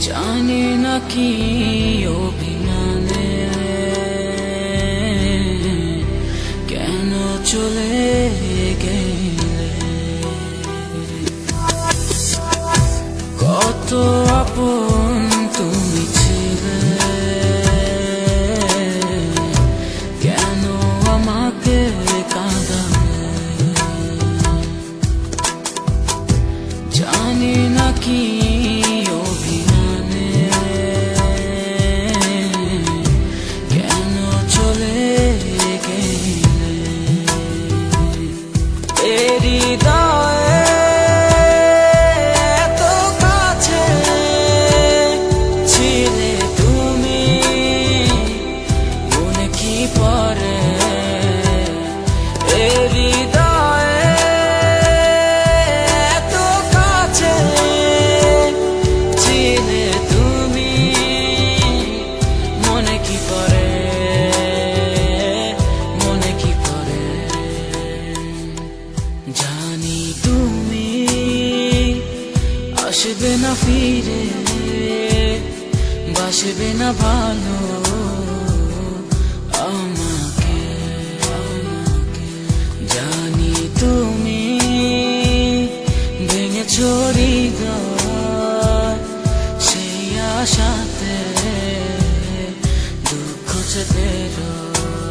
জানি না কি অভিমানে কেন চলে গেলে, কত আপন তুমি ছিলে, কেন আমাকে কাঁদালে। জানি না কি অভিমানে কেন চলে গেলে, হৃদয়ে এত কাছে ছিলে তুমি, মনে কি পড়ে হৃদয়ে এত কাছে ছিলে তুমি, মনে কি পড়ে, মনে কি পড়ে। জানি তুমি আসবে না ফিরে, বাসবে না ভালো আমাকে। জানি তুমি ভেঙেছো হৃদয়, সেই আশাতে দুঃখ চেপে রয়।